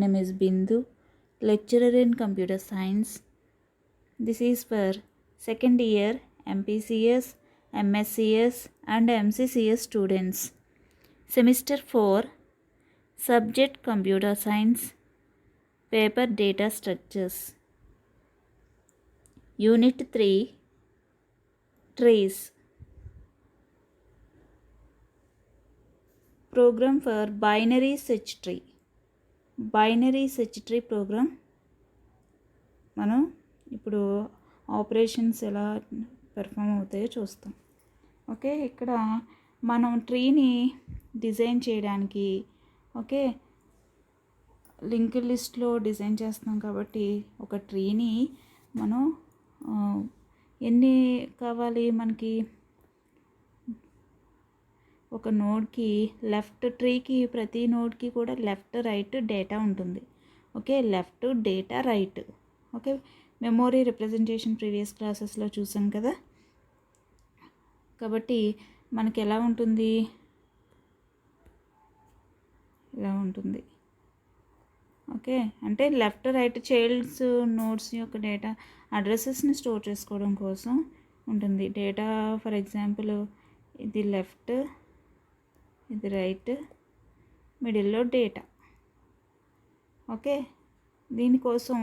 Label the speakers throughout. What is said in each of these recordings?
Speaker 1: name is Bindu, lecturer in computer science. This is for second year MPCS, MSCS and MCCS students. Semester 4, subject computer science, paper data structures. Unit 3, trees. Program for binary search tree. Binary search tree program మనం ఇప్పుడు operations ఎలా perform అవుతాయో చూస్తాం. Okay, ఇక్కడ మనం ట్రీని design చేయడానికి okay linked లిస్ట్లో డిజైన్ చేస్తాం కాబట్టి ఒక ట్రీని మనం ఎన్ని కావాలి మనకి, ఒక నోడ్కి లెఫ్ట్ ట్రీకి ప్రతి నోడ్కి కూడా లెఫ్ట్ రైట్ డేటా ఉంటుంది. Okay, left data right. Okay, memory representation previous క్లాసెస్లో చూసాం కదా. కాబట్టి మనకి ఎలా ఉంటుంది, ఇలా ఉంటుంది. ఓకే, అంటే లెఫ్ట్ రైట్ చైల్డ్స్ నోడ్స్ యొక్క డేటా అడ్రసెస్ని స్టోర్ చేసుకోవడం కోసం ఉంటుంది. డేటా ఫర్ ఎగ్జాంపుల్ ఇది లెఫ్ట్, ఇది రైట్, మిడిల్లో డేటా. ఓకే, దీనికోసం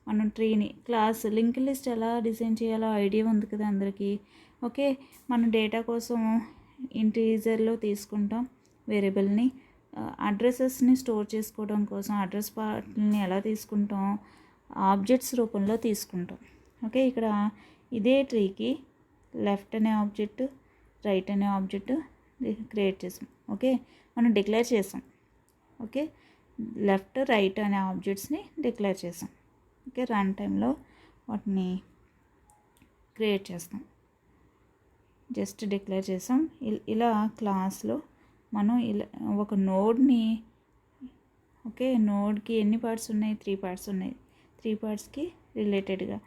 Speaker 1: మనం ట్రీని క్లాస్ లింక్ లిస్ట్ ఎలా డిజైన్ చేయాలో ఐడియా ఉంది కదా అందరికీ. ఓకే, మనం డేటా కోసం ఇంటీజర్లో తీసుకుంటాం వేరియబుల్ని, అడ్రసెస్ని స్టోర్ చేసుకోవడం కోసం అడ్రస్ పార్ట్ని ఎలా తీసుకుంటాం, ఆబ్జెక్ట్స్ రూపంలో తీసుకుంటాం. ఓకే, ఇక్కడ ఇదే ట్రీకి లెఫ్ట్ అనే ఆబ్జెక్ట్, రైట్ అనే ఆబ్జెక్ట్ క్రియేట్ చేసాం. ఓకే, మనం డిక్లేర్ చేసాం. ఓకే, లెఫ్ట్ రైట్ అనే ఆబ్జెక్ట్స్ని డిక్లేర్ చేసాం. ఓకే, రన్ టైంలో వాటిని క్రియేట్ చేస్తాం. జస్ట్ డిక్లేర్ చేసాం. ఇలా క్లాస్లో మనం ఇలా ఒక నోడ్ని, ఓకే నోడ్కి ఎన్ని పార్ట్స్ ఉన్నాయి, 3 పార్ట్స్ ఉన్నాయి. 3 పార్ట్స్కి రిలేటెడ్గా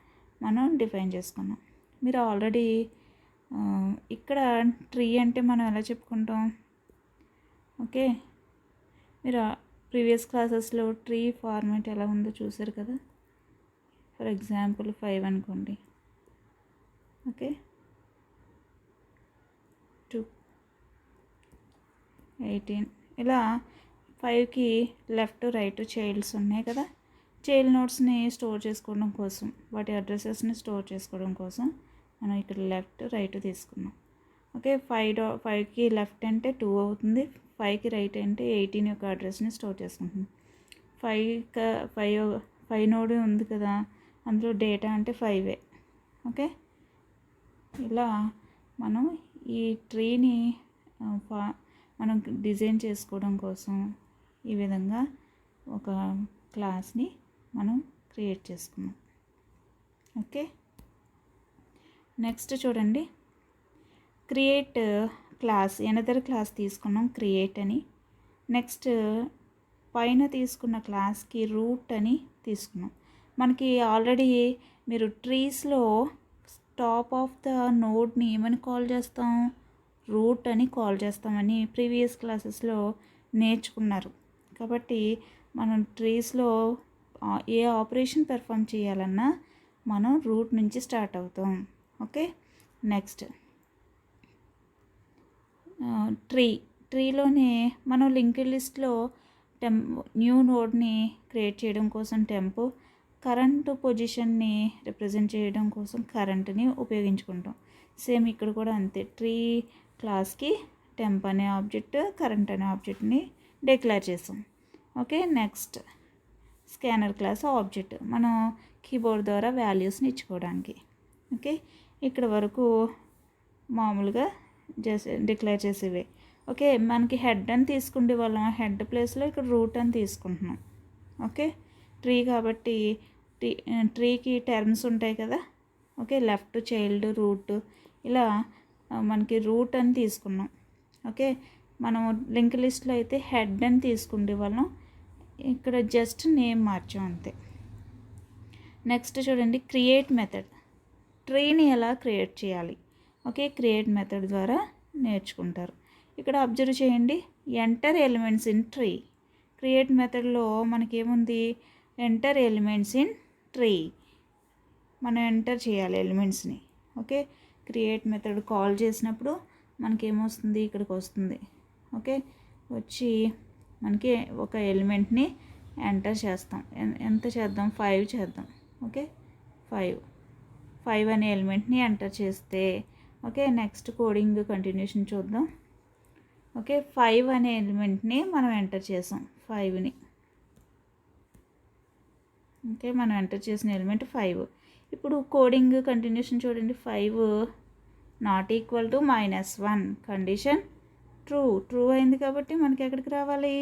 Speaker 1: మనం డిఫైన్ చేసుకున్నాం. మీరు ఆల్రెడీ ఇక్కడ ట్రీ అంటే మనం ఎలా చెప్పుకుంటాం. ఓకే, మీరు ప్రీవియస్ క్లాసెస్లో ట్రీ ఫార్మాట్ ఎలా ఉందో చూసారు కదా. ఫర్ ఎగ్జాంపుల్ 5 అనుకోండి. ఓకే, 2, 18 ఇలా 5కి లెఫ్ట్ రైట్ చైల్డ్స్ ఉన్నాయి కదా. చైల్డ్ నోట్స్ని స్టోర్ చేసుకోవడం కోసం, వాటి అడ్రసెస్ని స్టోర్ చేసుకోవడం కోసం మనం ఇక్కడ లెఫ్ట్ రైట్ తీసుకున్నాం. ఓకే, 5కి లెఫ్ట్ అంటే 2 అవుతుంది, 5కి రైట్ అంటే 18 యొక్క అడ్రస్ని స్టోర్ చేసుకుంటుంది. 5 నోడ్ ఉంది కదా, అందులో డేటా అంటే 5. ఓకే, ఇలా మనం ఈ ట్రీని మనం డిజైన్ చేసుకోవడం కోసం ఈ విధంగా ఒక క్లాస్ని మనం క్రియేట్ చేసుకున్నాం. ఓకే, నెక్స్ట్ చూడండి, క్రియేట్ క్లాస్, ఎనదర్ క్లాస్ తీసుకున్నాం క్రియేట్ అని. నెక్స్ట్ పైన తీసుకున్న క్లాస్కి రూట్ అని తీసుకున్నాం. మనకి ఆల్రెడీ మీరు ట్రీస్లో టాప్ ఆఫ్ ద నోడ్ని ఏమని కాల్ చేస్తాం, రూట్ అని కాల్ చేస్తామని ప్రీవియస్ క్లాసెస్లో నేర్చుకున్నారు. కాబట్టి మనం ట్రీస్లో ఏ ఆపరేషన్ పెర్ఫామ్ చేయాలన్నా మనం రూట్ నుంచి స్టార్ట్ అవుతాం. ఓకే, నెక్స్ట్ ట్రీలోనే మనం లింక్డ్ లిస్ట్లో న్యూ నోడ్ని క్రియేట్ చేయడం కోసం టెంప్, కరెంట్ పొజిషన్ని రిప్రజెంట్ చేయడం కోసం కరెంట్ని ఉపయోగించుకుంటాం. సేమ్ ఇక్కడ కూడా అంతే, ట్రీ క్లాస్కి టెంప్ అనే ఆబ్జెక్ట్, కరెంట్ అనే ఆబ్జెక్ట్ని డిక్లేర్ చేసాం. Okay, next scanner class object మనం కీబోర్డ్ ద్వారా వాల్యూస్ని ఇచ్చుకోవడానికి. ఓకే, ఇక్కడ వరకు మామూలుగా డిక్లేర్ చేసేవే. ఓకే, మనకి హెడ్ అని తీసుకుంటే వాళ్ళం హెడ్ ప్లేస్లో ఇక్కడ రూట్ అని తీసుకుంటున్నాం. ఓకే, ట్రీ కాబట్టి ట్రీకి టర్మ్స్ ఉంటాయి కదా. ఓకే, లెఫ్ట్ చైల్డ్ రూట్, ఇలా మనకి రూట్ అని తీసుకున్నాం. ఓకే, మనం లింక్ లిస్ట్లో అయితే హెడ్ అని తీసుకుంటే వాళ్ళం, ఇక్కడ జస్ట్ నేమ్ మార్చాం అంతే. నెక్స్ట్ చూడండి, క్రియేట్ మెథడ్, ట్రీని ఎలా క్రియేట్ చేయాలి. ఓకే, క్రియేట్ మెథడ్ ద్వారా నేర్చుకుంటారు. ఇక్కడ అబ్జర్వ్ చేయండి, enter elements in tree. Create మెథడ్లో మనకేముంది, ఎంటర్ ఎలిమెంట్స్ ఇన్ ట్రీ, మనం ఎంటర్ చేయాలి ఎలిమెంట్స్ని. ఓకే, క్రియేట్ మెథడ్ కాల్ చేసినప్పుడు మనకేమొస్తుంది, ఇక్కడికి వస్తుంది. ఓకే, వచ్చి మనకి ఒక ఎలిమెంట్ని ఎంటర్ చేస్తాం. ఎంత చేద్దాం, 5 చేద్దాం. ఓకే, 5 అనే ఎలిమెంట్ని ఎంటర్ చేస్తే, ఓకే నెక్స్ట్ కోడింగ్ కంటిన్యూషన్ చూద్దాం. ఓకే, 5 అనే ఎలిమెంట్ని మనం ఎంటర్ చేసాం, 5ని. ఓకే, మనం ఎంటర్ చేసిన ఎలిమెంట్ 5. ఇప్పుడు కోడింగ్ కంటిన్యూషన్ చూడండి. 5 not equal to -1, condition true అయింది కాబట్టి మనకి ఎక్కడికి రావాలి,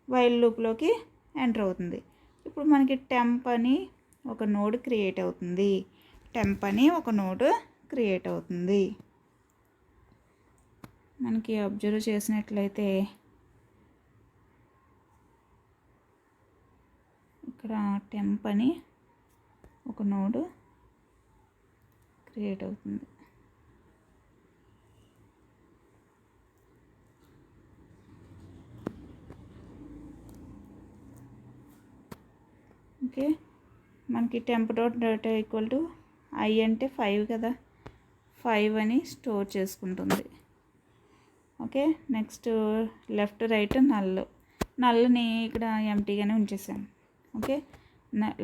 Speaker 1: వైల్ లూప్లోకి ఎంటర్ అవుతుంది. ఇప్పుడు మనకి టెంప్ అని ఒక నోడ్ క్రియేట్ అవుతుంది. మనకి అబ్జర్వ్ చేసినట్లయితే ఇక్కడ టెంప్ అని ఒక నోడ్ క్రియేట్ అవుతుంది. ఓకే, మనకి temp dot data equal to I అంటే 5 కదా, 5 అని స్టోర్ చేసుకుంటుంది. ఓకే, నెక్స్ట్ లెఫ్ట్ రైట్ నల్ని ఇక్కడ ఎంటీగానే ఉంచేసాను. ఓకే,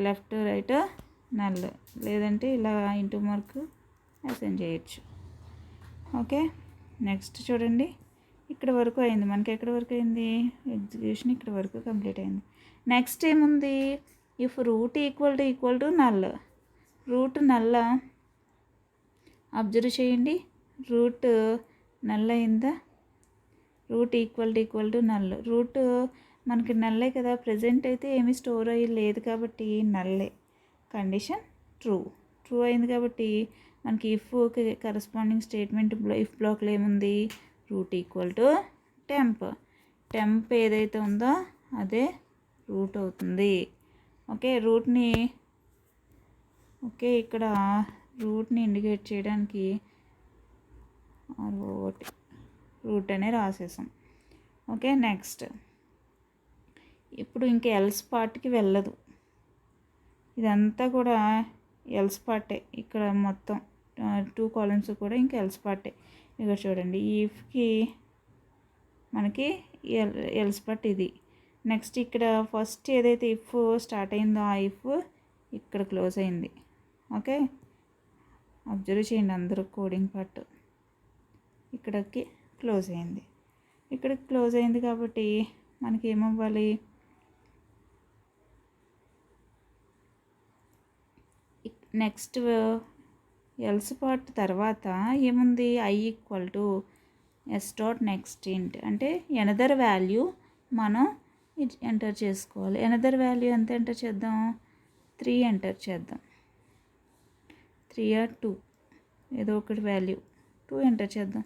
Speaker 1: లెఫ్ట్ రైట్ నల్, లేదంటే ఇలా ఇంటూ మార్క్ అసైన్ చేయొచ్చు. ఓకే, నెక్స్ట్ చూడండి, ఇక్కడ వరకు అయింది. మనకి ఎక్కడి వరకు అయింది, ఎగ్జిక్యూషన్ ఇక్కడ వరకు కంప్లీట్ అయింది. నెక్స్ట్ ఏముంది, if root equal to null, root నల్ల అబ్జర్వ్ చేయండి. రూట్ నల్ అయిందా, root equal to null. Root మనకి నల్లే కదా, ప్రజెంట్ అయితే ఏమీ స్టోర్ అయ్యి లేదు కాబట్టి నల్లే. కండిషన్ ట్రూ అయింది కాబట్టి మనకి ఇఫ్కి కరస్పాండింగ్ స్టేట్మెంట్ ఇఫ్ బ్లాక్లో ఏముంది, రూట్ ఈక్వల్ టు టెంప్ ఏదైతే ఉందో అదే రూట్ అవుతుంది. ఓకే, ఇక్కడ రూట్ని ఇండికేట్ చేయడానికి రూట్ అనే రాసేసాం. ఓకే, నెక్స్ట్ ఇప్పుడు ఇంకా ఎల్స్ పార్ట్కి వెళ్ళదు. ఇదంతా కూడా ఎల్స్ పార్టే. ఇక్కడ మొత్తం 2 కాలమ్స్ కూడా ఇంకా ఎల్స్ పార్టే. ఇక్కడ చూడండి, ఈ ఇఫ్కి మనకి ఎల్స్ పార్ట్ ఇది. నెక్స్ట్ ఇక్కడ ఫస్ట్ ఏదైతే ఇఫ్ స్టార్ట్ అయిందో ఆ ఇఫ్ ఇక్కడ క్లోజ్ అయింది. ఓకే, అబ్జర్వ్ చేయండి అందరూ, కోడింగ్ పార్ట్ ఇక్కడికి క్లోజ్ అయింది. ఇక్కడికి క్లోజ్ అయింది కాబట్టి మనకి ఏమవ్వాలి, నెక్స్ట్ ఎల్స్ పార్ట్ తర్వాత ఏముంది, I equal to S dot next ఇంట్, అంటే ఎనదర్ వాల్యూ మనం ఎంటర్ చేసుకోవాలి. ఎనదర్ వాల్యూ ఎంత ఎంటర్ చేద్దాం, 3 ఎంటర్ చేద్దాం. 3 or 2 ఏదో ఒకటి వాల్యూ 2 ఎంటర్ చేద్దాం.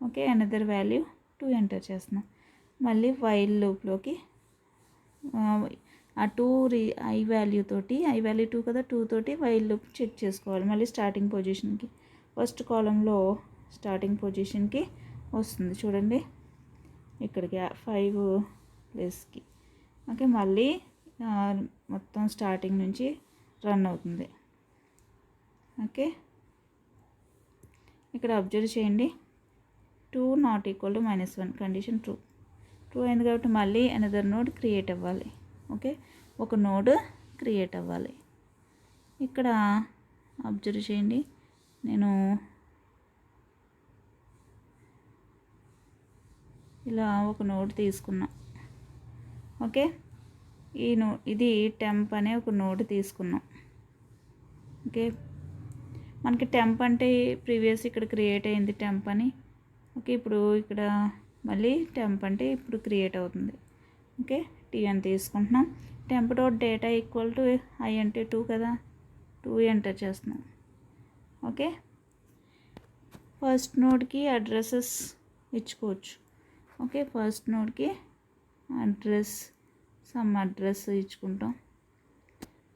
Speaker 1: ఓకే, ఎనదర్ వాల్యూ 2 ఎంటర్ చేస్తున్నాం. మళ్ళీ వైల్ లూప్లోకి ఆ 2 I వాల్యూ 2 కదా, 2 తోటి వైల్ లూప్ చెక్ చేసుకోవాలి. మళ్ళీ స్టార్టింగ్ పొజిషన్కి, ఫస్ట్ కాలంలో స్టార్టింగ్ పొజిషన్కి వస్తుంది చూడండి, ఇక్కడికి 5 ప్లేస్కి. ఓకే, మళ్ళీ మొత్తం స్టార్టింగ్ నుంచి రన్ అవుతుంది. ఓకే, ఇక్కడ అబ్జర్వ్ చేయండి, 2 not equal to -1, condition true అయింది కాబట్టి మళ్ళీ అనదర్ నోడ్ క్రియేట్ అవ్వాలి. ఓకే, ఒక నోడ్ క్రియేట్ అవ్వాలి. ఇక్కడ అబ్జర్వ్ చేయండి, నేను ఇలా ఒక నోడ్ తీసుకున్నా. ఓకే, ఇది టెంప్ అనే ఒక నోడ్ తీసుకున్నాం. ఓకే, మనకి టెంప్ అంటే ప్రీవియస్ ఇక్కడ క్రియేట్ అయింది టెంప్ అని. ఓకే, ఇప్పుడు ఇక్కడ మళ్ళీ టెంప్ అంటే ఇప్పుడు క్రియేట్ అవుతుంది. ఓకే, T అని తీసుకుంటున్నాం. Temp dot data equal to I అంటే 2 కదా, 2 ఎంటర్ చేస్తున్నాం. ఓకే, ఫస్ట్ నోడ్కి అడ్రసెస్ ఇచ్చుకోవచ్చు. ఓకే, ఫస్ట్ నోడ్కి సమ్ అడ్రస్ ఇచ్చుకుంటాం.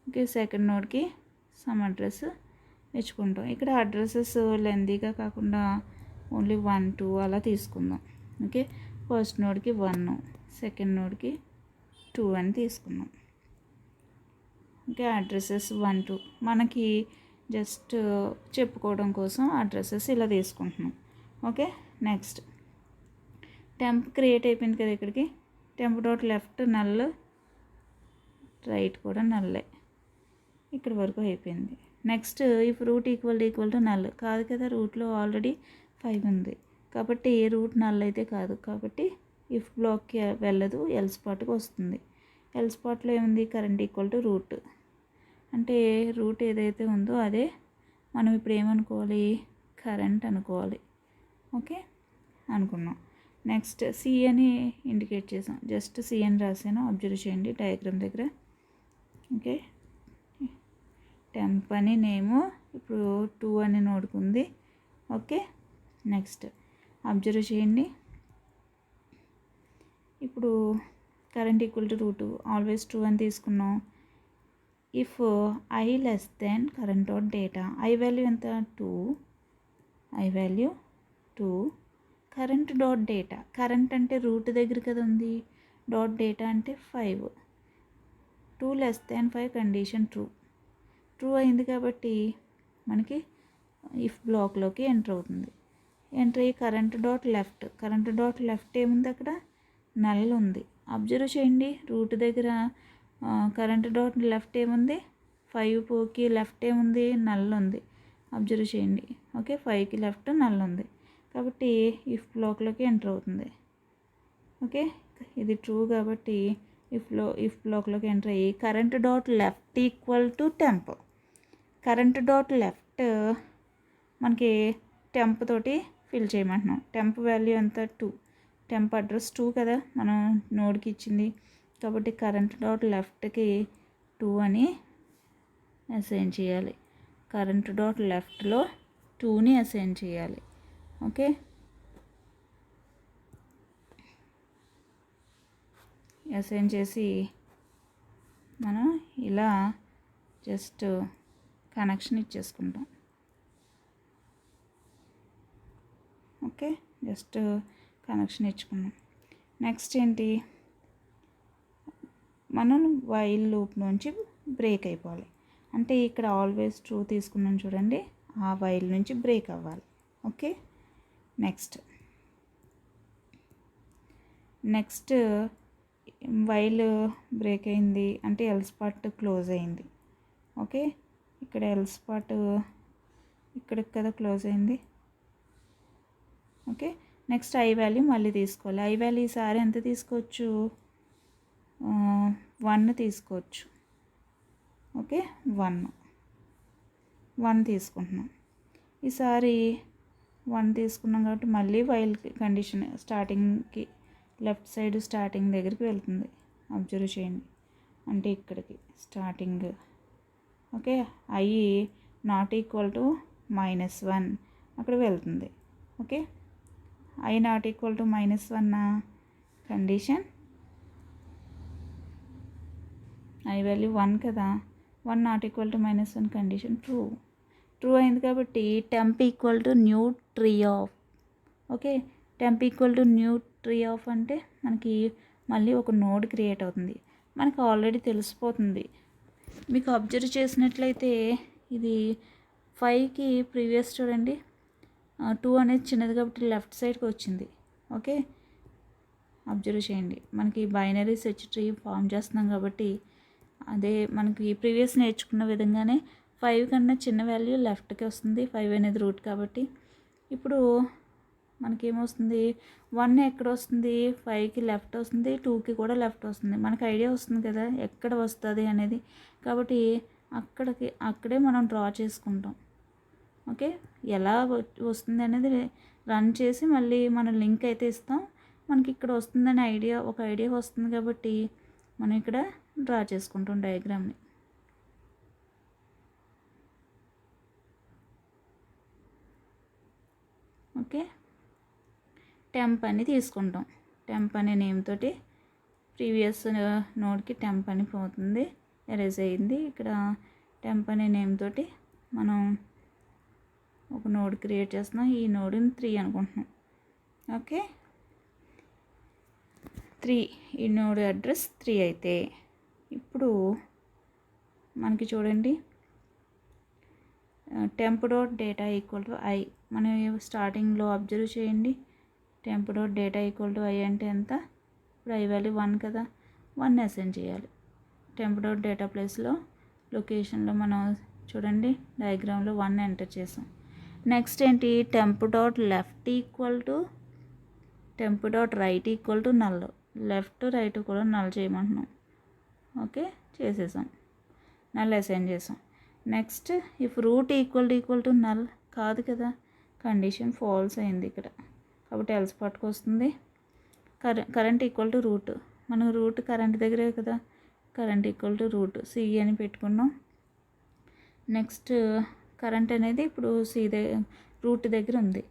Speaker 1: ఓకే, సెకండ్ నోడ్కి సమ్ అడ్రస్ ఇచ్చుకుంటాం. ఇక్కడ అడ్రసెస్ లెందీగా కాకుండా ఓన్లీ 1 2 అలా తీసుకుందాం. ఓకే, ఫస్ట్ నోడ్కి 1, సెకండ్ నోడ్కి 2 అని తీసుకున్నాం. ఓకే, అడ్రసెస్ 1 2 మనకి జస్ట్ చెప్పుకోవడం కోసం అడ్రసెస్ ఇలా తీసుకుంటున్నాం. ఓకే, నెక్స్ట్ టెంప్ క్రియేట్ అయిపోయింది కదా. ఇక్కడికి temp dot left null, right కూడా నల్లే, ఇక్కడ వరకు అయిపోయింది. Next if root equal to null కాదు కదా, రూట్లో ఆల్రెడీ 5 ఉంది కాబట్టి రూట్ నల్ అయితే కాదు, కాబట్టి ఇఫ్ బ్లాక్కి వెళ్ళదు, ఎల్ స్పాట్కి వస్తుంది. ఎల్ స్పాట్లో ఏముంది, కరెంట్ ఈక్వల్ టు రూట్, అంటే రూట్ ఏదైతే ఉందో అదే మనం ఇప్పుడు ఏమనుకోవాలి, కరెంట్ అనుకోవాలి. ఓకే, అనుకున్నాం. నెక్స్ట్ సి అని ఇండికేట్ చేసాం, జస్ట్ సి అని రాసాను, అబ్జర్వ్ చేయండి డయాగ్రామ్ దగ్గర. ఓకే, టెంప్ అని నేము ఇప్పుడు 2 అని నోడుకుంది. ఓకే, నెక్స్ట్ అబ్జర్వ్ చేయండి. ఇప్పుడు current equal to route, always 2 అని తీసుకున్నాం. If I less than current dot data, I value ఎంత 2, I value 2, current dot data, current అంటే రూట్ దగ్గర కదా ఉంది, డాట్ డేటా అంటే 5, 2 లెస్ దెన్ 5 కండిషన్ ట్రూ అయింది కాబట్టి మనకి ఇఫ్ బ్లాక్లోకి ఎంటర్ అవుతుంది. ఎంటర్ అయ్యి కరెంట్ డాట్ లెఫ్ట్ ఏముంది, అక్కడ నల్ ఉంది. అబ్జర్వ్ చేయండి, రూట్ దగ్గర కరెంట్ డాట్ లెఫ్ట్ ఏముంది, 5కి లెఫ్ట్ ఏముంది, నల్ ఉంది. అబ్జర్వ్ చేయండి. ఓకే, 5కి లెఫ్ట్ నల్ ఉంది కాబట్టి ఇఫ్ బ్లాక్లోకి ఎంటర్ అవుతుంది. ఓకే, ఇది ట్రూ కాబట్టి ఇఫ్ బ్లాక్లోకి ఎంటర్ అయ్యి current dot left equal to temp, current dot left మనకి టెంప్ తోటి ఫిల్ చేయమంటున్నాం. టెంప్ వాల్యూ ఎంత 2, టెంప్ అడ్రస్ 2 కదా మనం నోడ్కి ఇచ్చింది కాబట్టి కరెంట్ డాట్ లెఫ్ట్కి 2 అని అసైన్ చేయాలి. కరెంట్ డాట్ లెఫ్ట్లో 2ని అసైన్ చేయాలి. ఓకే, అసైన్ చేసి మనం ఇలా జస్ట్ కనెక్షన్ ఇచ్చేసుకుంటాం. ఓకే, జస్ట్ కనెక్షన్ ఇచ్చుకున్నాం. నెక్స్ట్ ఏంటి, మనం వైల్ లూప్ నుంచి బ్రేక్ అయిపోవాలి. అంటే ఇక్కడ ఆల్వేస్ ట్రూ తీసుకున్నాం చూడండి, ఆ వైల్ నుంచి బ్రేక్ అవ్వాలి. ఓకే, నెక్స్ట్ వైల్ బ్రేక్ అయింది అంటే ఎల్ స్పాట్ క్లోజ్ అయింది. ఓకే, ఇక్కడ ఎల్ స్పాట్ ఇక్కడికి కదా క్లోజ్ అయింది. ఓకే, నెక్స్ట్ ఐ వాల్యూ మళ్ళీ తీసుకోవాలి. ఐ వాల్యూ ఈసారి ఎంత తీసుకోవచ్చు, 1 తీసుకోవచ్చు. ఓకే, 1 తీసుకుంటున్నాం. ఈసారి 1 తీసుకున్నాం కాబట్టి మళ్ళీ వైల్ కండిషన్ స్టార్టింగ్కి లెఫ్ట్ సైడ్ స్టార్టింగ్ దగ్గరికి వెళ్తుంది. అబ్జర్వ్ చేయండి, అంటే ఇక్కడికి starting. Okay, I not equal to -1 అక్కడ వెళ్తుంది. Okay, I not equal to -1 condition, I value 1 కదా, 1 not equal to -1 condition true అయింది కాబట్టి temp equal to new tree of. Okay, temp equal to new tree of అంటే మనకి మళ్ళీ ఒక node create అవుతుంది. మనకు ఆల్రెడీ తెలిసిపోతుంది. మీకు అబ్జర్వ్ చేసినట్లయితే ఇది 5కి ప్రీవియస్ చూడండి, 2 అనేది చిన్నది కాబట్టి లెఫ్ట్ సైడ్కి వచ్చింది. ఓకే, అబ్జర్వ్ చేయండి, మనకి బైనరీ సెర్చ్ ట్రీ ఫామ్ చేస్తున్నాం కాబట్టి అదే మనకి ప్రీవియస్ నేర్చుకున్న విధంగానే 5 కన్నా చిన్న వాల్యూ లెఫ్ట్కి వస్తుంది. 5 అనేది రూట్ కాబట్టి ఇప్పుడు మనకేమొస్తుంది, 1 ఎక్కడ వస్తుంది, 5కి లెఫ్ట్ వస్తుంది, 2కి కూడా లెఫ్ట్ వస్తుంది. మనకు ఐడియా వస్తుంది కదా ఎక్కడ వస్తుంది అనేది, కాబట్టి అక్కడే మనం డ్రా చేసుకుంటాం. ఓకే, ఎలా వస్తుంది అనేది రన్ చేసి మళ్ళీ మనం లింక్ అయితే ఇస్తాం. మనకి ఇక్కడ వస్తుందని ఒక ఐడియా వస్తుంది కాబట్టి మనం ఇక్కడ డ్రా చేసుకుంటాం డయాగ్రామ్ని. ఓకే, టెంప్ అని తీసుకుంటాం. టెంప్ అనే నేమ్ తోటి ప్రీవియస్ నోడ్కి టెంప్ అని పోతుంది, ఎరేజ్ అయింది. ఇక్కడ టెంప్ అనే నేమ్ తోటి మనం ఒక నోడ్ క్రియేట్ చేస్తున్నాం. ఈ నోడ్ని 3 అనుకుంటున్నాం. ఓకే, 3 ఈ నోడ్ అడ్రస్ 3 అయితే ఇప్పుడు మనకి చూడండి temp dot data equal to I. మనం స్టార్టింగ్లో అబ్జర్వ్ చేయండి, temp dot data equal to I అంటే ఎంత? ఇప్పుడు ఐ వాల్యూ 1 కదా, 1 అసైన్ చేయాలి. టెంప్ డాట్ డేటా ప్లేస్లో లొకేషన్లో మనం చూడండి డయాగ్రామ్లో 1 ఎంటర్ చేసాం. నెక్స్ట్ ఏంటి, temp dot left equal to temp dot right equal to null. Left right కూడా నల్ చేయమంటున్నాం. ఓకే, చేసేసాం, నల్ అసైన్ చేసాం. Next if root equal to null కాదు కదా, కండిషన్ ఫాల్స్ అయింది ఇక్కడ, కాబట్టి ఎల్స్ పట్టుకు వస్తుంది. కరెంట్ ఈక్వల్ టు రూట్, మనం రూట్ కరెంట్ దగ్గరే కదా, current equal to root C అని పెట్టుకున్నాం. నెక్స్ట్ కరెంట్ అనేది ఇప్పుడు రూట్ దగ్గర ఉంది.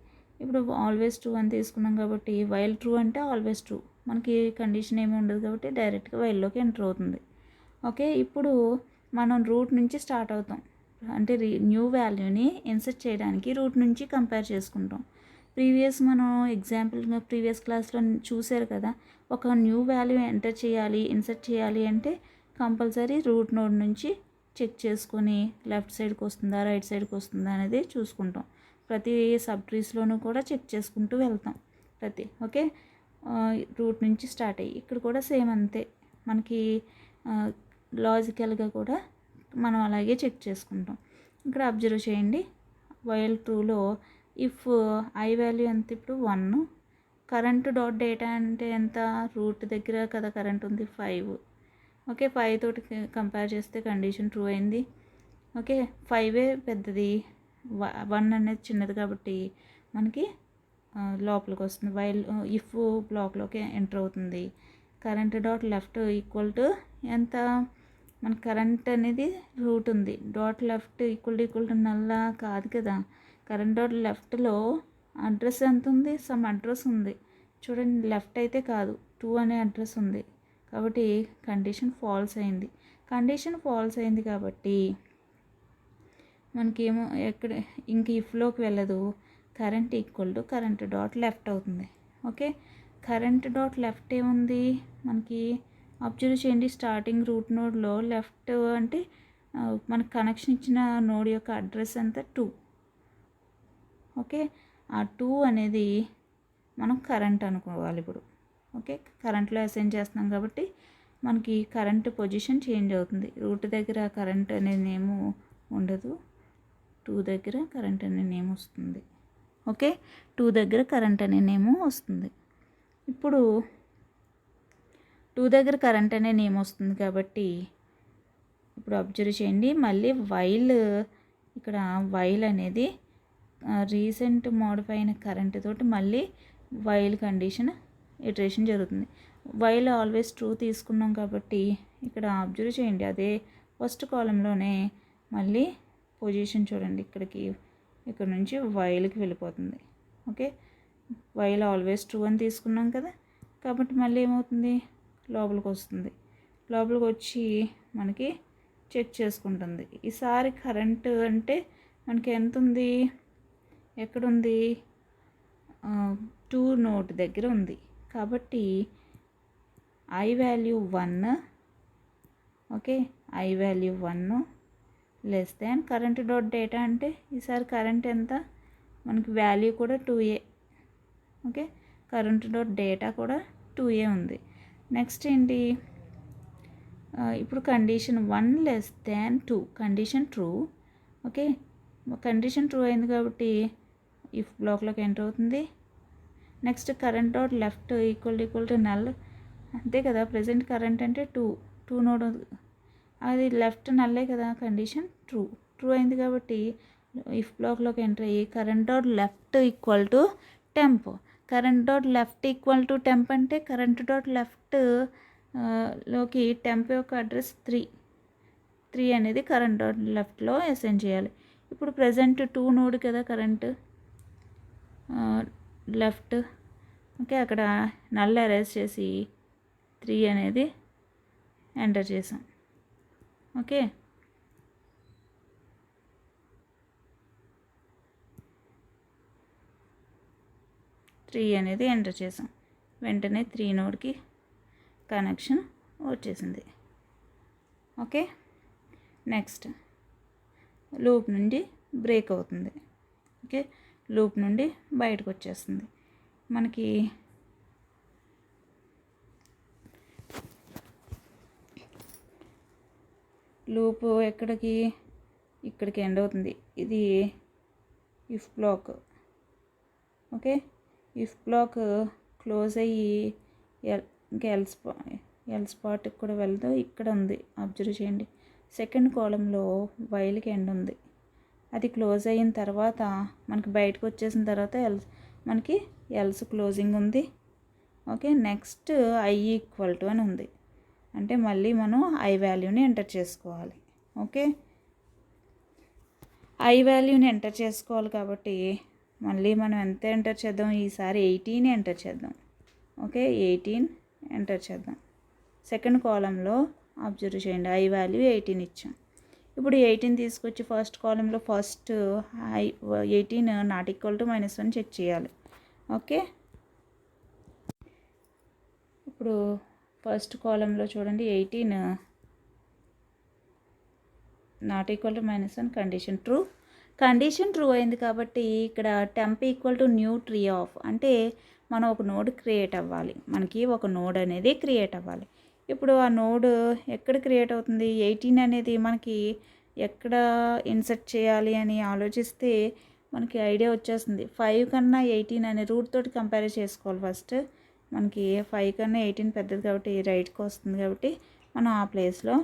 Speaker 1: ఇప్పుడు ఆల్వేస్ ట్రూ అని తీసుకున్నాం కాబట్టి వైల్ ట్రూ అంటే ఆల్వేస్ ట్రూ, మనకి కండిషన్ ఏమి ఉండదు కాబట్టి డైరెక్ట్గా వైల్లోకి ఎంటర్ అవుతుంది. ఓకే, ఇప్పుడు మనం రూట్ నుంచి స్టార్ట్ అవుతాం, అంటే న్యూ వాల్యూని ఇన్సర్ట్ చేయడానికి రూట్ నుంచి కంపేర్ చేసుకుంటాం. మనం ఎగ్జాంపుల్గా ప్రీవియస్ క్లాస్లో చూసారు కదా, ఒక న్యూ వాల్యూ ఎంటర్ చేయాలి, ఇన్సర్ట్ చేయాలి అంటే కంపల్సరీ రూట్ నోడ్ నుంచి చెక్ చేసుకొని లెఫ్ట్ సైడ్కి వస్తుందా రైట్ సైడ్కి వస్తుందా అనేది చూసుకుంటాం. ప్రతి సబ్ ట్రీస్లోనూ కూడా చెక్ చేసుకుంటూ వెళ్తాం ఓకే, రూట్ నుంచి స్టార్ట్ అయ్యి ఇక్కడ కూడా సేమ్ అంతే, మనకి లాజికల్గా కూడా మనం అలాగే చెక్ చేసుకుంటాం. ఇక్కడ అబ్జర్వ్ చేయండి, వైల్ ట్రూలో ఇఫ్ ఐ వాల్యూ ఎంత, ఇప్పుడు 1, కరెంట్ డాట్ డేటా అంటే ఎంత, రూట్ దగ్గర కదా కరెంట్ ఉంది 5. ఓకే, 5 తోటి కంపేర్ చేస్తే కండిషన్ ట్రూ అయింది. ఓకే, 5 పెద్దది, 1 అనేది చిన్నది కాబట్టి మనకి లోపలికి వస్తుంది, వైల్ ఇఫ్ బ్లాక్లోకి ఎంటర్ అవుతుంది. Current dot left equal to ఎంత, మన కరెంట్ అనేది రూట్ ఉంది, డాట్ లెఫ్ట్ ఈక్వల్ టు నల్లా కాదు కదా, కరెంట్ డాట్ లెఫ్ట్లో అడ్రస్ ఎంత ఉంది, సమ్ అడ్రస్ ఉంది చూడండి, లెఫ్ట్ అయితే కాదు 2 అనే అడ్రస్ ఉంది కాబట్టి కండిషన్ ఫాల్స్ అయింది. కండిషన్ ఫాల్స్ అయింది కాబట్టి మనకేమో ఎక్కడ ఇంక ఇఫ్లోకి వెళ్ళదు, current equal to current dot left అవుతుంది. ఓకే, కరెంట్ డాట్ లెఫ్ట్ ఏముంది మనకి అబ్జర్వ్ చేయండి, స్టార్టింగ్ రూట్ నోడ్లో లెఫ్ట్ అంటే మనకు కనెక్షన్ ఇచ్చిన నోడ్ యొక్క అడ్రస్ అంతా 2. ఓకే, ఆ 2 అనేది మనం కరెంట్ అనుకోవాలి ఇప్పుడు. ఓకే, కరెంట్లో అసైన్ చేస్తున్నాం కాబట్టి మనకి కరెంట్ పొజిషన్ చేంజ్ అవుతుంది. రూట్ దగ్గర కరెంట్ అనే నేమ్ ఉండదు, 2 దగ్గర కరెంట్ అనే నేమ్ వస్తుంది. ఓకే, 2 దగ్గర కరెంట్ అనే నేమ్ వస్తుంది. ఇప్పుడు 2 దగ్గర కరెంట్ అనే నేమ్ వస్తుంది కాబట్టి ఇప్పుడు అబ్జర్వ్ చేయండి, మళ్ళీ వైల్ ఇక్కడ వైల్ అనేది రీసెంట్ మోడిఫై అయిన కరెంట్ తోటి మళ్ళీ వైల్ కండిషన్ ఇటరేషన్ జరుగుతుంది. వైల్ ఆల్వేస్ ట్రూ తీసుకున్నాం కాబట్టి ఇక్కడ అబ్జర్వ్ చేయండి, అదే ఫస్ట్ కాలంలోనే మళ్ళీ పొజిషన్ చూడండి, ఇక్కడ నుంచి వైల్కి వెళ్ళిపోతుంది. ఓకే, వైల్ ఆల్వేస్ ట్రూ అని తీసుకున్నాం కదా కాబట్టి మళ్ళీ ఏమవుతుంది, లోపలికి వస్తుంది, లోపలికి వచ్చి మనకి చెక్ చేసుకుంటుంది. ఈసారి కరెంట్ అంటే మనకి ఎంత ఉంది, ఎక్కడుంది, 2 నోడ్ దగ్గర ఉంది కాబట్టి I value 1, okay, I value 1 less than current dot data అంటే ఈసారి కరెంట్ ఎంత, మనకి వాల్యూ కూడా 2a. Okay, current dot data కూడా 2a ఉంది. నెక్స్ట్ ఏంటి, ఇప్పుడు condition 1 less than 2, condition true. Okay, condition true అయింది కాబట్టి ఇఫ్ బ్లాక్లోకి ఎంటర్ అవుతుంది. Next current dot left equal to null, అంతే కదా, ప్రజెంట్ కరెంట్ అంటే 2 నోడ్, అది లెఫ్ట్ నల్లే కదా, కండిషన్ ట్రూ అయింది కాబట్టి ఇఫ్ బ్లాక్లోకి ఎంటర్ అయ్యి current dot left equal to temp. Current dot left equal to temp అంటే కరెంట్ డాట్ లెఫ్ట్ లోకి టెంప్ యొక్క అడ్రస్ 3 అనేది కరెంట్ డాట్ లెఫ్ట్లో అసైన్ చేయాలి. ఇప్పుడు ప్రజెంట్ 2 నోడ్ కదా కరెంట్ లెఫ్ట్. ఓకే, అక్కడ నల్ అరేంజ్ చేసి 3 అనేది ఎంటర్ చేసాం. ఓకే, త్రీ అనేది ఎంటర్ చేసాం, వెంటనే 3 నోడ్కి కనెక్షన్ వచ్చేసింది. ఓకే, నెక్స్ట్ లూప్ నుండి బ్రేక్ అవుతుంది. ఓకే, లూప్ నుండి బయటకు వచ్చేస్తుంది. మనకి లూప్ ఇక్కడికి ఎండ్ అవుతుంది. ఇది if block. Okay, if block close అయ్యి ఇంకా ఎల్స్ పార్ట్కి కూడా వెళ్తూ ఇక్కడ ఉంది, అబ్జర్వ్ చేయండి. సెకండ్ కాలంలో వైల్కి ఎండ్ ఉంది. అది క్లోజ్ అయిన తర్వాత మనకి బయటకు వచ్చేసిన తర్వాత మనకి ఎల్స్ క్లోజింగ్ ఉంది. Okay, next I equal to అని ఉంది. అంటే మళ్ళీ మనం ఐ వాల్యూని ఎంటర్ చేసుకోవాలి. ఓకే, ఐ వాల్యూని ఎంటర్ చేసుకోవాలి కాబట్టి మళ్ళీ మనం ఎంత ఎంటర్ చేద్దాం, ఈసారి 18 ఎంటర్ చేద్దాం. ఓకే, 18 ఎంటర్ చేద్దాం. సెకండ్ కాలంలో అబ్జర్వ్ చేయండి, ఐ వాల్యూ 18 ఇచ్చాం. ఇప్పుడు 18 తీసుకొచ్చి ఫస్ట్ కాలంలో first 18 not equal to -1 check చేయాలి. ఓకే, ఇప్పుడు ఫస్ట్ కాలంలో చూడండి 18 not equal to -1, condition true అయింది కాబట్టి ఇక్కడ temp equal to new tree of, అంటే మనం ఒక నోడ్ క్రియేట్ అవ్వాలి. మనకి ఒక నోడ్ అనేది క్రియేట్ అవ్వాలి. ఇప్పుడు ఆ నోడ్ ఎక్కడ క్రియేట్ అవుతుంది, 18 అనేది మనకి ఎక్కడ ఇన్సర్ట్ చేయాలి అని ఆలోచిస్తే మనకి ఐడియా వచ్చేస్తుంది. 5 కన్నా 18 అనే రూట్ తోటి కంపేర్ చేసుకోవాలి. ఫస్ట్ మనకి 5 కన్నా 18 పెద్దది కాబట్టి రైట్కి వస్తుంది కాబట్టి మనం ఆ ప్లేస్లో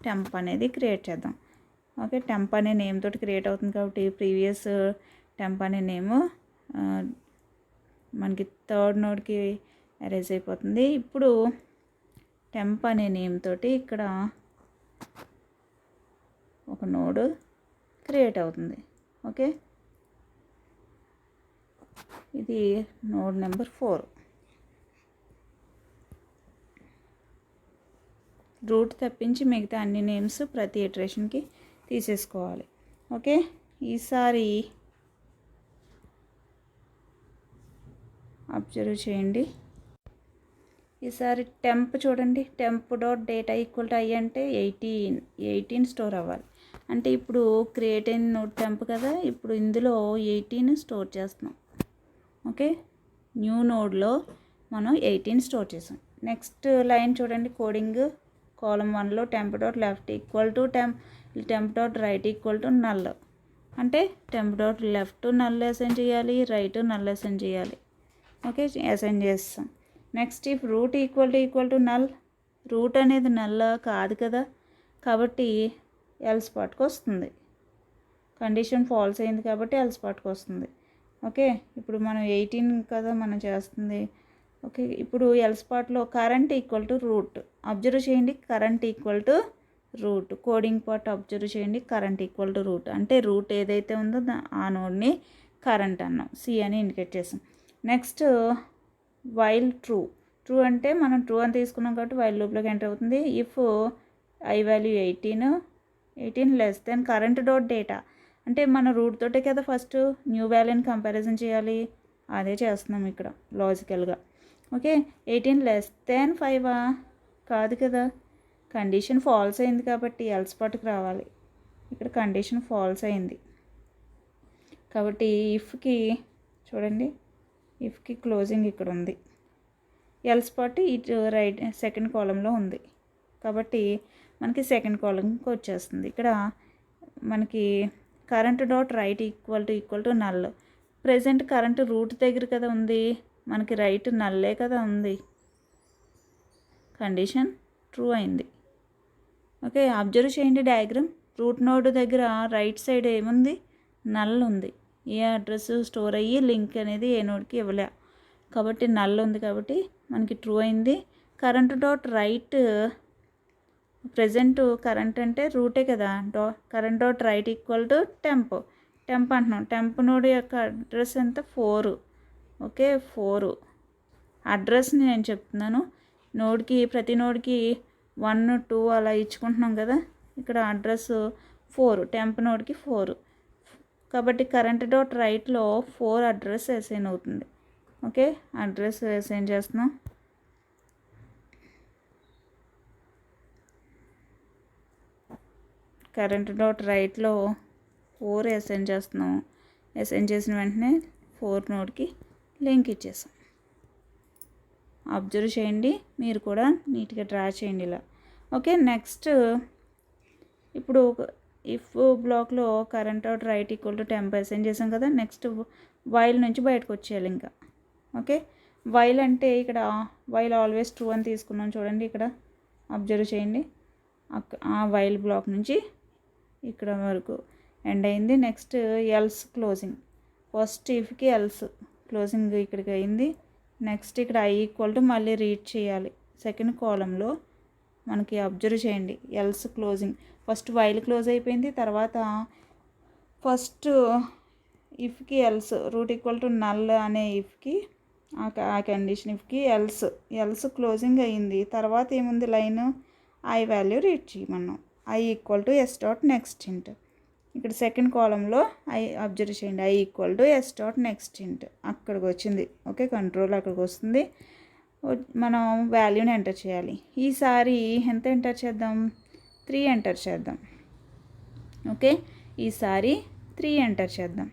Speaker 1: టెంప్ అనేది క్రియేట్ చేద్దాం. ఓకే, టెంప్ అనే నేమ్ తోటి క్రియేట్ అవుతుంది కాబట్టి ప్రీవియస్ టెంప్ అనే నేమ్ మనకి థర్డ్ నోడ్కి అరేజ్ అయిపోతుంది. ఇప్పుడు టెంప్ అనే నేమ్ తోటి ఇక్కడ ఒక నోడ్ క్రియేట్ అవుతుంది. ఓకే, ఇది నోడ్ నెంబర్ 4. రూట్ తప్పించి మిగతా అన్ని నేమ్స్ ప్రతి ఇటరేషన్కి తీసేసుకోవాలి. ఓకే, ఈసారి అబ్జర్వ్ చేయండి. ఈసారి టెంప్ చూడండి, temp dot data equal to I అంటే 18 స్టోర్ అవ్వాలి. అంటే ఇప్పుడు క్రియేట్ అయిన నోడ్ టెంప్ కదా, ఇప్పుడు ఇందులో 18 స్టోర్ చేస్తున్నాం. ఓకే, న్యూ నోడ్లో మనం 18 స్టోర్ చేసాం. నెక్స్ట్ లైన్ చూడండి, కోడింగ్ కాలమ్ 1లో temp dot left equal to temp dot right equal to null, అంటే temp dot left null assign చేయాలి, రైట్ నల్ అసైన్ చేయాలి. ఓకే, అసైన్ చేస్తాం. Next if root equal to null, root అనేది null కాదు కదా కాబట్టి else పార్ట్కి వస్తుంది. కండిషన్ ఫాల్స్ అయింది కాబట్టి ఎల్స్ పార్ట్కి వస్తుంది. ఓకే, ఇప్పుడు మనం 18 కదా మనం చేస్తుంది. ఓకే, ఇప్పుడు ఎల్స్ పార్ట్లో current equal to root, observe చేయండి, current equal to root. Coding part observe చేయండి, కరెంట్ ఈక్వల్ టు రూట్ అంటే రూట్ ఏదైతే ఉందో ఆ నోడ్ని కరెంట్ అన్నాం, సి అని ఇండికేట్ చేసాం. నెక్స్ట్ వైల్ ట్రూ అంటే మనం ట్రూ అని తీసుకున్నాం కాబట్టి వైల్ లూప్లోకి ఎంటర్ అవుతుంది. If I value 18 less than current dot data, అంటే మన రూట్ తోటే కదా ఫస్ట్ న్యూ వాల్యూని కంపారిజన్ చేయాలి, అదే చేస్తున్నాం ఇక్కడ లాజికల్గా. ఓకే, 18 లెస్ దెన్ 5 కాదు కదా, కండిషన్ ఫాల్స్ అయింది కాబట్టి ఎల్స్ పార్ట్కి రావాలి. ఇక్కడ కండిషన్ ఫాల్స్ అయింది కాబట్టి ఇఫ్కి చూడండి, ఇఫ్కి క్లోజింగ్ ఇక్కడ ఉంది, ఎల్స్ పార్ట్ ఇటు రైట్ సెకండ్ కాలంలో ఉంది కాబట్టి మనకి సెకండ్ కాలంకి వచ్చేస్తుంది. ఇక్కడ మనకి current dot right equal to null, present current root దగ్గర కదా ఉంది, మనకి రైట్ నల్లే కదా ఉంది, కండిషన్ ట్రూ అయింది. ఓకే, అబ్జర్వ్ చేయండి డయాగ్రామ్, రూట్ నోడ్ దగ్గర రైట్ సైడ్ ఏముంది, నల్ ఉంది. ఏ అడ్రస్ స్టోర్ అయ్యి లింక్ అనేది ఏ నోడ్కి ఇవ్వలే కాబట్టి నల్ ఉంది కాబట్టి మనకి ట్రూ అయింది. Current dot right, present current అంటే రూటే కదా, current dot right equal to temp అంటున్నాం. టెంప్ నోడ్ యొక్క అడ్రస్ ఎంత 4. ఓకే, 4 అడ్రస్ని నేను చెప్తున్నాను. నోడ్కి ప్రతి నోడ్కి 1, 2 అలా ఇచ్చుకుంటున్నాం కదా, ఇక్కడ అడ్రస్ 4, టెంప్ నోడ్కి 4 కాబట్టి కరెంట్ డాట్ రైట్లో 4 అడ్రస్ అసైన్ అవుతుంది. ఓకే, అడ్రస్ అసైన్ చేస్తున్నాం. కరెంట్ డాట్ రైట్లో 4 అసైన్ చేస్తున్నాం. అసైన్ చేసిన వెంటనే 4 నోడ్కి లింక్ ఇచ్చేసాం. అబ్జర్వ్ చేయండి, మీరు కూడా నీట్గా డ్రా చేయండి ఇలా. ఓకే, నెక్స్ట్ ఇప్పుడు ఇఫ్ బ్లాక్లో current dot right equal to temp assign చేసాం కదా. నెక్స్ట్ వైల్ నుంచి బయటకు వచ్చేయాలి ఇంకా. ఓకే, వైల్ అంటే ఇక్కడ వైల్ ఆల్వేస్ ట్రూ అని తీసుకున్నాం చూడండి. ఇక్కడ అబ్జర్వ్ చేయండి, ఆ వైల్ బ్లాక్ నుంచి ఇక్కడ వరకు ఎండ్ అయింది. నెక్స్ట్ ఎల్స్ క్లోజింగ్, ఫస్ట్ ఇఫ్కి ఎల్స్ క్లోజింగ్ ఇక్కడికి అయింది. నెక్స్ట్ ఇక్కడ ఐ ఈక్వల్ టు మళ్ళీ రీడ్ చేయాలి సెకండ్ కాలంలో. మనకి అబ్జర్వ్ చేయండి, else closing first while close అయిపోయింది. తర్వాత ఫస్ట్ ఇఫ్కి else root equal to null అనే ఇఫ్కి ఆ కండిషన్ ఇఫ్కి ఎల్స్ క్లోజింగ్ అయ్యింది. తర్వాత ఏముంది, లైన్ ఐ వాల్యూ రీడ్ చేయమన్నాం. I equal to S dot next int. ఇక్కడ సెకండ్ కాలంలో ఐ అబ్జర్వ్ చేయండి, I equal to S dot next int అక్కడికి వచ్చింది. ఓకే, కంట్రోల్ అక్కడికి వస్తుంది. మనం వాల్యూని ఎంటర్ చేయాలి. ఈసారి ఎంత ఎంటర్ చేద్దాం, 3 ఎంటర్ చేద్దాం. ఓకే, ఈసారి 3 ఎంటర్ చేద్దాం.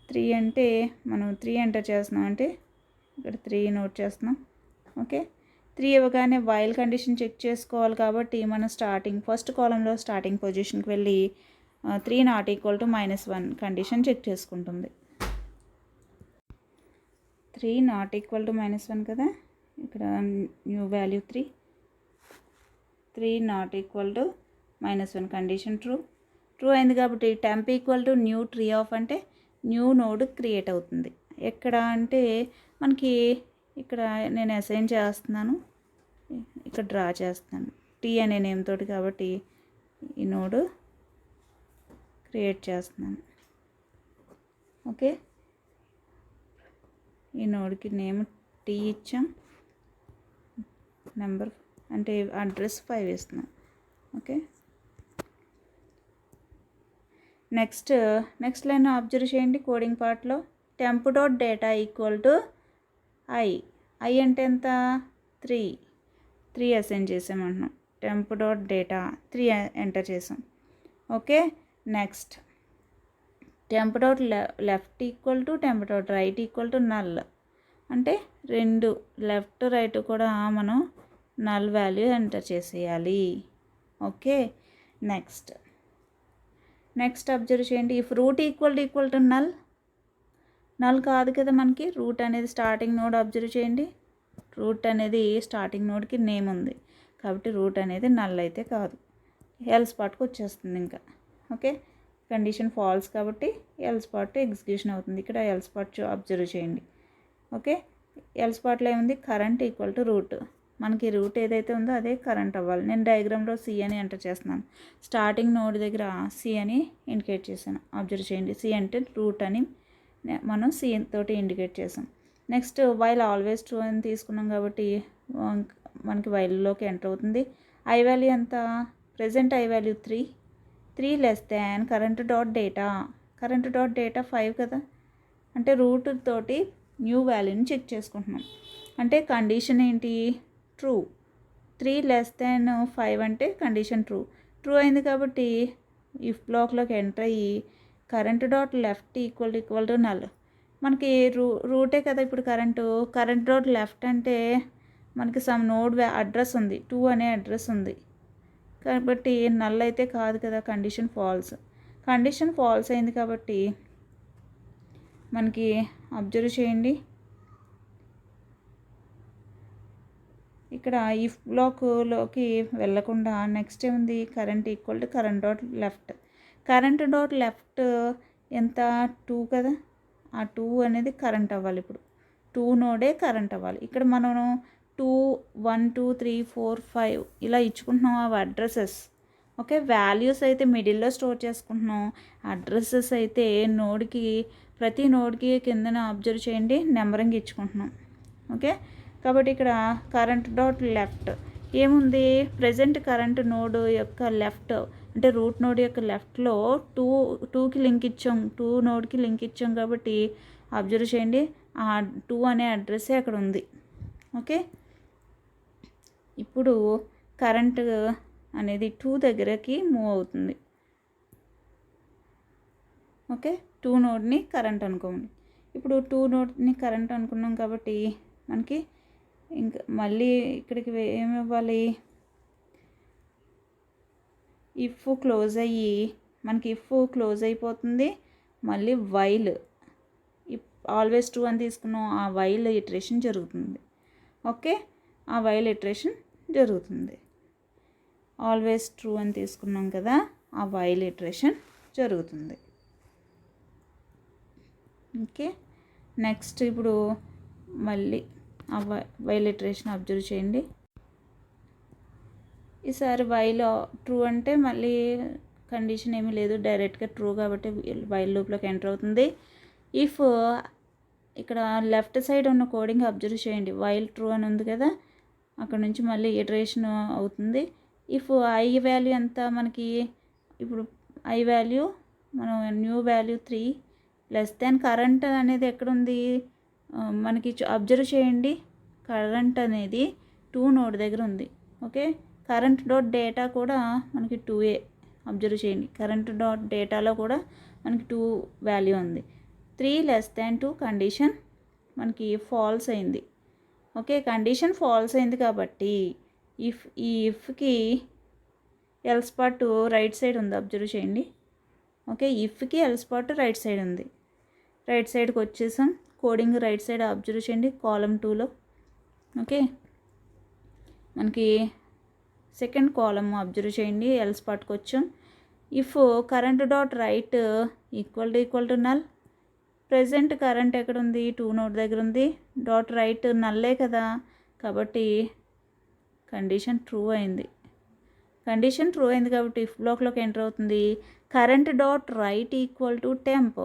Speaker 1: 3 అంటే మనం 3 ఎంటర్ చేస్తున్నాం అంటే ఇక్కడ 3 నోట్ చేస్తున్నాం. ఓకే, 3 ఇవ్వగానే వైల్ కండిషన్ చెక్ చేసుకోవాలి కాబట్టి మనం ఫస్ట్ కాలంలో స్టార్టింగ్ పొజిషన్కి వెళ్ళి 3 not equal to -1 condition check చేసుకుంటుంది. 3 నాట్ ఈక్వల్ టు -1 కదా, ఇక్కడ new value 3 not equal to -1 condition true అయింది కాబట్టి temp equal to new tree of అంటే న్యూ నోడ్ క్రియేట్ అవుతుంది. ఎక్కడ అంటే మనకి ఇక్కడ నేను అసైన్ చేస్తున్నాను, ఇక్కడ డ్రా చేస్తున్నాను టీ అనే నేమ్ తోటి కాబట్టి ఈ నోడ్ క్రియేట్ చేస్తున్నాను. ఓకే, ఈ నోడ్కి నేమ్ టీ ఇచ్చాం, నెంబర్ అంటే అడ్రస్ 5 ఇస్తున్నాం. ఓకే, నెక్స్ట్ లైన్ అబ్జర్వ్ చేయండి. కోడింగ్ పార్ట్లో temp dot data equal to I అంటే ఎంత, 3 అసైన్ చేసామంటున్నాం. టెంప్ డాట్ డేటా 3 ఎంటర్ చేసాం. Okay, next temp dot left equal to temp dot right equal to null అంటే 2 left right కూడా మనం null value enter చేసేయాలి. ఓకే, నెక్స్ట్ అబ్జర్వ్ చేయండి. If root equal to null కాదు కదా మనకి, రూట్ అనేది స్టార్టింగ్ నోడ్. అబ్జర్వ్ చేయండి, రూట్ అనేది స్టార్టింగ్ నోడ్కి నేమ్ ఉంది కాబట్టి రూట్ అనేది నల్ అయితే కాదు, ఎల్స్ పార్ట్కి వచ్చేస్తుంది ఇంకా. ఓకే, కండిషన్ ఫాల్స్ కాబట్టి ఎల్స్ పార్ట్ ఎగ్జిక్యూషన్ అవుతుంది. ఇక్కడ ఎల్స్ పార్ట్ అబ్జర్వ్ చేయండి. ఓకే, ఎల్స్ పార్ట్లో ఏముంది, కరెంట్ ఈక్వల్ టు రూట్. మనకి రూట్ ఏదైతే ఉందో అదే కరెంట్ అవ్వాలి. నేను డయాగ్రామ్లో సి అని ఎంటర్ చేస్తున్నాను. స్టార్టింగ్ నోడ్ దగ్గర సి అని ఇండికేట్ చేశాను. అబ్జర్వ్ చేయండి, సి అంటే రూట్ అని మనం సి తోటి ఇండికేట్ చేసాం. నెక్స్ట్ వైల్ ఆల్వేస్ ట్రూ అని తీసుకున్నాం కాబట్టి మనకి వైల్లోకి ఎంటర్ అవుతుంది. ఐ వాల్యూ ఎంత, present I value 3 less than current dot data 5 కదా, అంటే రూట్ తోటి న్యూ వాల్యూని చెక్ చేసుకుంటున్నాం. అంటే కండిషన్ ఏంటి, ట్రూ. 3 లెస్ దాన్ 5 అంటే కండిషన్ ట్రూ అయింది కాబట్టి ఇఫ్ బ్లాక్లోకి ఎంటర్ అయ్యి current dot left equal to null. మనకి రూటే కదా ఇప్పుడు కరెంట్ డాట్ లెఫ్ట్ అంటే మనకి సమ్ నోడ్ అడ్రస్ ఉంది, 2 అనే అడ్రస్ ఉంది కాబట్టి నల్ అయితే కాదు కదా, కండిషన్ ఫాల్స్ అయింది కాబట్టి మనకి అబ్జర్వ్ చేయండి, ఇక్కడ ఇఫ్ బ్లాక్లోకి వెళ్ళకుండా నెక్స్ట్ ఏముంది, current equal to current dot left ఎంత, 2 కదా, ఆ 2 అనేది కరెంట్ అవ్వాలి. ఇప్పుడు 2 నోడే కరెంట్ అవ్వాలి. ఇక్కడ మనం 2 1 2 3 4 5 ఇలా ఇచ్చుకుంటున్నాం అవి అడ్రసెస్. ఓకే, వాల్యూస్ అయితే మిడిల్లో స్టోర్ చేసుకుంటున్నాం, అడ్రసెస్ అయితే ప్రతి నోడ్కి కిందన అబ్జర్వ్ చేయండి నెంబరింగ్ ఇచ్చుకుంటున్నాం. ఓకే, కాబట్టి ఇక్కడ కరెంట్ డాట్ లెఫ్ట్ ఏముంది, ప్రజెంట్ కరెంట్ నోడ్ యొక్క లెఫ్ట్ అంటే రూట్ నోడ్ యొక్క లెఫ్ట్లో 2కి లింక్ ఇచ్చాం, 2 నోడ్కి లింక్ ఇచ్చాం కాబట్టి అబ్జర్వ్ చేయండి ఆ 2 అనే అడ్రస్సే అక్కడ ఉంది. ఓకే, ఇప్పుడు కరెంట్ అనేది 2 దగ్గరకి మూవ్ అవుతుంది. ఓకే, 2 నోడ్ని కరెంట్ అనుకోండి. ఇప్పుడు 2 నోడ్ని కరెంట్ అనుకున్నాం కాబట్టి మనకి ఇంకా మళ్ళీ ఇక్కడికి ఏమి ఇవ్వాలి, ఇఫ్ క్లోజ్ అయ్యి మనకి ఇఫ్ క్లోజ్ అయిపోతుంది. మళ్ళీ వైల్ ఆల్వేస్ ట్రూ అని తీసుకున్నాం, ఆ వైల్ ఇటరేషన్ జరుగుతుంది. ఓకే, ఆ వైల్ ఇటరేషన్ జరుగుతుంది. ఆల్వేస్ ట్రూ అని తీసుకున్నాం కదా, ఆ వైల్ ఇటరేషన్ జరుగుతుంది. ఓకే, నెక్స్ట్ ఇప్పుడు మళ్ళీ ఆ వైల్ ఇటరేషన్ అబ్జర్వ్ చేయండి. ఈసారి వైల్ ట్రూ అంటే మళ్ళీ కండిషన్ ఏమీ లేదు, డైరెక్ట్గా ట్రూ కాబట్టి వైల్ లూప్లోకి ఎంటర్ అవుతుంది. ఇఫ్ ఇక్కడ లెఫ్ట్ సైడ్ ఉన్న కోడింగ్ అబ్జర్వ్ చేయండి, వైల్ ట్రూ అని ఉంది కదా, అక్కడ నుంచి మళ్ళీ ఇటరేషన్ అవుతుంది. ఇఫ్ ఐ వాల్యూ ఎంత మనకి, ఇప్పుడు ఐ వాల్యూ మనం న్యూ వాల్యూ 3 లెస్ దాన్ కరెంట్ అనేది ఎక్కడుంది మనకి అబ్జర్వ్ చేయండి. కరెంట్ అనేది 2 నోడ్ దగ్గర ఉంది. ఓకే, కరెంట్ డాట్ డేటా కూడా మనకి 2a అబ్జర్వ్ చేయండి. కరెంట్ డాట్ డేటాలో కూడా మనకి 2 వాల్యూ ఉంది. 3 లెస్ దాన్ 2 కండిషన్ మనకి ఫాల్స్ అయింది. ఓకే, కండిషన్ ఫాల్స్ అయింది కాబట్టి ఈ ఇఫ్కి ఎల్స్ పార్ట్ రైట్ సైడ్ ఉంది, అబ్జర్వ్ చేయండి. ఓకే, ఇఫ్కి ఎల్స్ పార్ట్ రైట్ సైడ్ ఉంది. రైట్ సైడ్కి వచ్చేసాం, కోడింగ్ రైట్ సైడ్ అబ్జర్వ్ చేయండి కాలమ్ 2లో. ఓకే, మనకి సెకండ్ కాలమ్ అబ్జర్వ్ చేయండి, ఎల్స్ పార్ట్కి వచ్చాం. If current dot right equal to null, present current ఎక్కడ ఉంది, 2 నోడ్ దగ్గర ఉంది. డాట్ రైట్ నల్లే కదా, కాబట్టి కండిషన్ ట్రూ అయింది. కండిషన్ ట్రూ అయింది కాబట్టి ఇఫ్ బ్లాక్లోకి ఎంటర్ అవుతుంది. Current dot right equal to temp,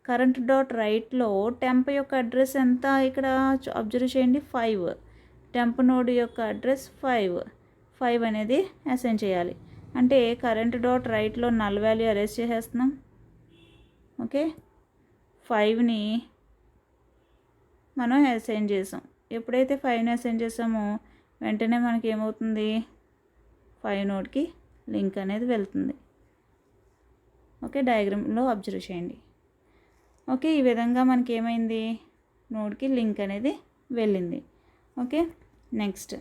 Speaker 1: current dot రైట్లో టెంప్ యొక్క అడ్రస్ ఎంత ఇక్కడ అబ్జర్వ్ చేయండి, 5. టెంప్ నోడ్ యొక్క అడ్రస్ 5 అనేది అసైన్ చేయాలి. అంటే కరెంట్ డాట్ రైట్లో నల్ వాల్యూ అరేంజ్ చేసేస్తున్నాం. ఓకే, 5ని మనం అసైన్ చేసాం. ఎప్పుడైతే 5ని అసైన్ చేసామో వెంటనే మనకి ఏమవుతుంది, 5 నోడ్కి లింక్ అనేది వెళ్తుంది. ఓకే, డయాగ్రామ్లో అబ్జర్వ్ చేయండి. ఓకే, ఈ విధంగా మనకి ఏమైంది, నోడ్కి లింక్ అనేది వెళ్ళింది. ఓకే, నెక్స్ట్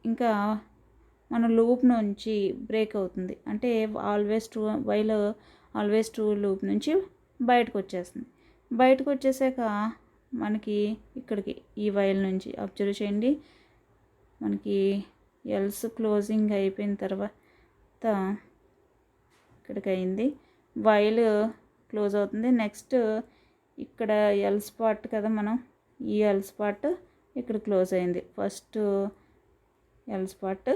Speaker 1: ఇంకా మన లూప్ నుంచి బ్రేక్ అవుతుంది. అంటే వైల్ ఆల్వేస్ ట్రూ లూప్ నుంచి బయటకు వచ్చేస్తుంది. బయటకు వచ్చేసాక మనకి ఇక్కడికి ఈ వైల్ నుంచి అబ్జర్వ్ చేయండి, మనకి ఎల్స్ క్లోజింగ్ అయిపోయిన తర్వాత ఇక్కడికి అయింది, వైల్ క్లోజ్ అవుతుంది. నెక్స్ట్ ఇక్కడ ఎల్స్ పార్ట్ కదా, మనం ఈ ఎల్స్ పార్ట్ ఇక్కడ క్లోజ్ అయింది. ఫస్ట్ ఎల్స్ పార్ట్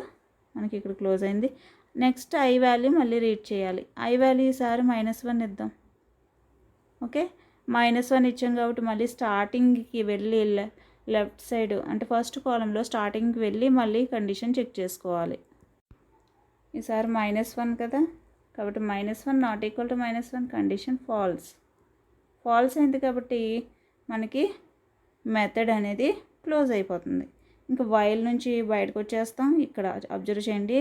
Speaker 1: మనకి ఇక్కడ క్లోజ్ అయింది. నెక్స్ట్ ఐ వాల్యూ మళ్ళీ రీడ్ చేయాలి. ఐ వాల్యూ ఈసారి -1 ఇద్దాం. ఓకే, -1 ఇచ్చాం కాబట్టి మళ్ళీ స్టార్టింగ్కి వెళ్ళి లెఫ్ట్ సైడ్ అంటే ఫస్ట్ కాలంలో స్టార్టింగ్కి వెళ్ళి మళ్ళీ కండిషన్ చెక్ చేసుకోవాలి. ఈసారి -1 కదా, కాబట్టి -1 not equal to -1 condition false అయింది కాబట్టి మనకి మెథడ్ అనేది క్లోజ్ అయిపోతుంది. ఇంకా వైల్ నుంచి బయటకు వచ్చేస్తాం. ఇక్కడ అబ్జర్వ్ చేయండి,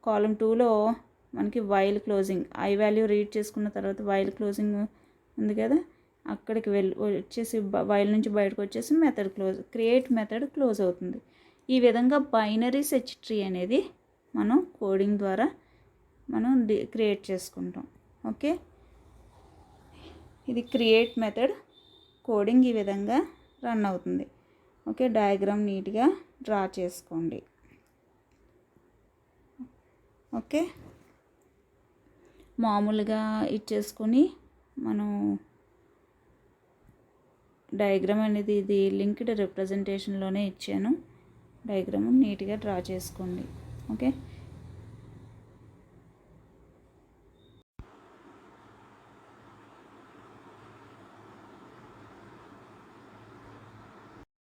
Speaker 1: కాలమ్ 2లో మనకి while closing I value read చేసుకున్న తర్వాత వైల్ క్లోజింగ్ ఉంది కదా, అక్కడికి వచ్చేసి వైల్ నుంచి బయటకు వచ్చేసి క్రియేట్ మెథడ్ క్లోజ్ అవుతుంది. ఈ విధంగా బైనరీ సెర్చ్ ట్రీ అనేది మనం కోడింగ్ ద్వారా మనం క్రియేట్ చేసుకుంటాం. ఓకే, ఇది క్రియేట్ మెథడ్ కోడింగ్ ఈ విధంగా రన్ అవుతుంది. ఓకే, డయాగ్రామ్ నీట్గా డ్రా చేసుకోండి. ఓకే, మామూలుగా ఇచ్చేసుకొని మనం డయాగ్రామ్ అనేది ఇది లింక్డ్ రిప్రజెంటేషన్లోనే ఇచ్చాను. డయాగ్రామ్ నీట్గా డ్రా చేసుకోండి. ఓకే,